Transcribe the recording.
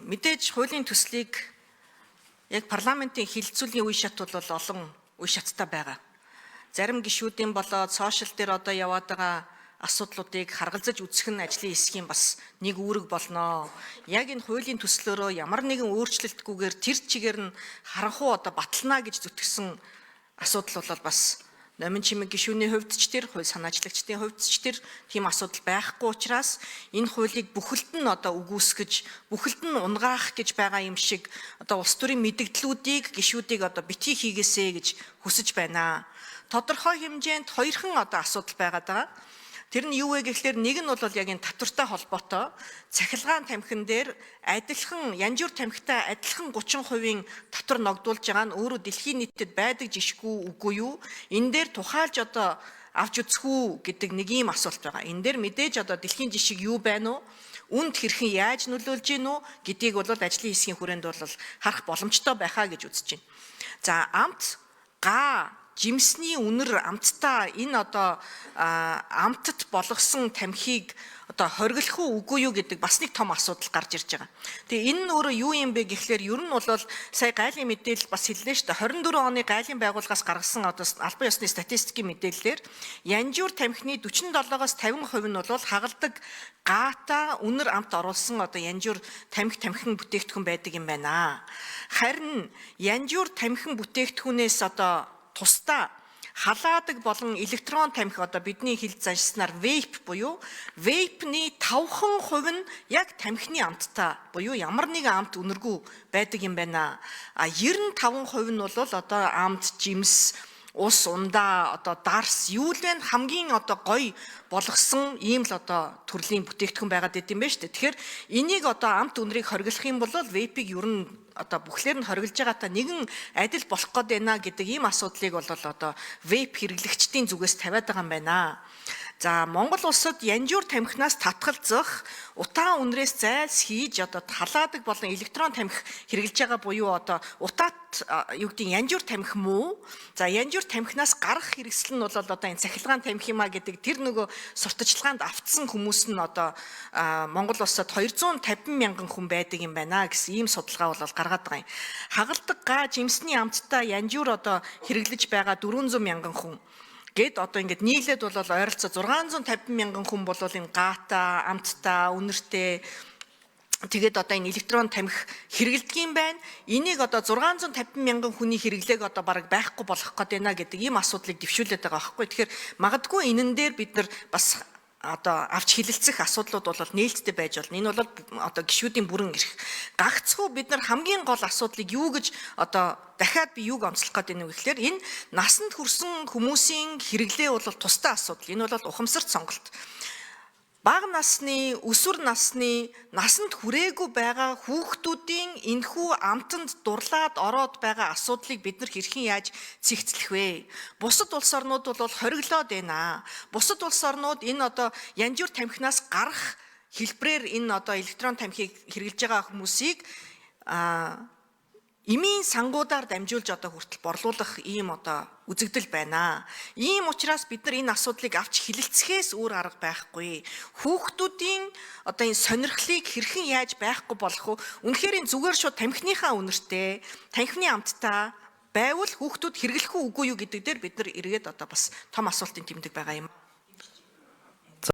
Мэдээж хуулийн төслийг яг парламентын хилцүүлийн үе шат бол олон үе шаттай байгаа. Зарим гишүүдийн болоод сошиал дээр одоо яваад байгаа асуудлуудыг харгалзаж үзэх нь ажлын хэсгийн бас нэг үүрэг болно. Яг энэ хуулийн төслөөрөө ямар нэгэн өөрчлөлтгүйгээр тэр чигээр нь харанхуй одоо батлана гэж зүтгэсэн асуудал бол бас номин чимэг гишүүний хувьд ч тэр хууль санаачлагчдын хувьд ч тэр тийм асуудал байхгүй учраас энэ хуулийг бүхэлд нь одоо үгүйсгэж бүхэлд нь унгаах гэж байгаа юм шиг одоо улс төрийн мэдгдлүүдийг гишүүдийг одоо битгий хийгээсэ гэж хүсэж байна. Тодорхой хэмжээнд хоёрхан одоо асуудал байгаад байгаа. Тэр нь юу вэ гэхлээр нэг нь бол яг энэ татвартай холбоотой цахилгаан тамхин дээр адилхан янжуур тамхитай адилхан 30% татвар ногдуулж байгаа нь өөрөө дэлхийн нийтэд байдаг жишгүй үгүй юу? Энэ дээр тухайлж одоо авч үзэх үү гэдэг нэг ийм асуулт байгаа. Энэ дээр мэдээж одоо дэлхийн жишг юу байна уу? Үнд хэрхэн яаж нөлөөлж гин үү гэдгийг бол ажлын хэсгийн хүрээнд бол харах боломжтой байхаа гэж үзэж байна. За амт жимсний үнэр амттаа энэ одоо амттад болгосон тамхиг одоо хориглох уу үгүй юу гэдэг бас нэг том асуудал гарч ирж байгаа. Тэгээ энэ нь өөрөө юу юм бэ гэхлээр ер нь бол сая гайлын мэдээлэл бас хэллээ шүү дээ. 24 оны гайлын байгууллагаас гаргасан одоо албан ёсны статистикийн мэдээллээр янжуур тамхины 47-оос 50% нь бол хагалдаг гаата үнэр амт оруулсан одоо янжуур тамхин бүтээгдэхүүн байдаг юм байна. Харин янжуур тамхин бүтээгдэхүүнээс одоо тусдаа халаадаг болон электрон тамхи одоо бидний хэлж заншснаар вейп буюу вейпний 5% нь яг тамхины амттай буюу ямар нэгэн амт үнэргүй байдаг юм байна. 95% нь бол одоо амт, жимс, ус, ундаа, одоо дарс юу л вэ хамгийн одоо гоё болгосон ийм л одоо төрлийн бүтээгдэхүүн байгаад идэм байна шүү дээ. Тэгэхээр энийг одоо амт үнэрийг хориглох юм бол вейпийг ер нь одоо бүхлээр нь хориглож байгаатай нэгэн адил болох гээд байна гэдэг ийм асуудлыг бол одоо вейп хэрэглэгчдийн зүгээс тавиад байгаа юм байна. За Монгол улсад янжуур тамхинаас татгалзах утаа үнрээс зайлс хийж одоо халаадаг болон электрон тамхи хэрэглэж байгаа буюу одоо утаат юу гэдэг янжуур тамхи муу. За янжуур тамхинаас гарах хэрэгсэл нь бол одоо энэ цахилгаан тамхи юма гэдэг тэр нөгөө сурталчилгаанд автсан хүмүүс нь одоо Монгол улсад 250 мянган хүн байдаг юм байна гэсэн ийм судалгаа бол гаргаад байгаа юм. Хагалдаг жимсний амттай янжуур одоо хэрэглэж байгаа 400 мянган хүн гэд одоо ингээд нийлээд бол ойролцоо 650 мянган хүн бол энэ гаата, амттай, үнэртэй тэгээд одоо энэ электрон тамхи хэрэгэлдэг юм байна. Энийг одоо 650 мянган хүний хэрэглээг одоо бараг байхгүй болгох гээд байна гэдэг ийм асуудлыг дэвшүүлээд байгаа байхгүй. Тэгэхээр магадгүй энэн дээр бид нар бас одоо авч хилэлцэх асуудлууд бол нээлттэй байж болно. Энэ бол одоо гишүүдийн бүрэн эрх. Гагцхүү бид нар хамгийн гол асуудлыг юу гэж одоо дахиад би юуг онцлох гээд байна вэ гэхээр энэ насанд хүрсэн хүмүүсийн хэрэглээ бол тустай асуудал. Энэ бол ухамсарт сонголт. Бага насны, өсвөр насны, насанд хүрээгүй байгаа хүүхдүүдийн энэхүү амтанд дурлаад ороод байгаа асуудлыг бид нар хэрхэн яаж цэгцлэх вэ? Бусад улс орнууд бол хориглоод байна. Бусад улс орнууд энэ одоо янжуур тамхинаас гарах хэлбрээр энэ одоо электрон тамхиг хэрэглэж байгаа хүмүүсийг эмийн сангуудаар дамжуулж одоо хүртэл борлуулах ийм одоо үзэгдэл байна. Ийм учраас бид нар энэ асуудлыг авч хилэлцэхээс өөр арга байхгүй. Хүүхдүүдийн одоо энэ сонирхлыг хэрхэн яаж байхгүй болох вэ? Үнэхээр энэ зүгээр шууд тамхиныхаа үнэртэй, тамхины амттай байвал хүүхдүүд хэрэглэх үгүй юу гэдэг дээр бид нар эргээд одоо бас том асуултын тэмдэг байгаа юм.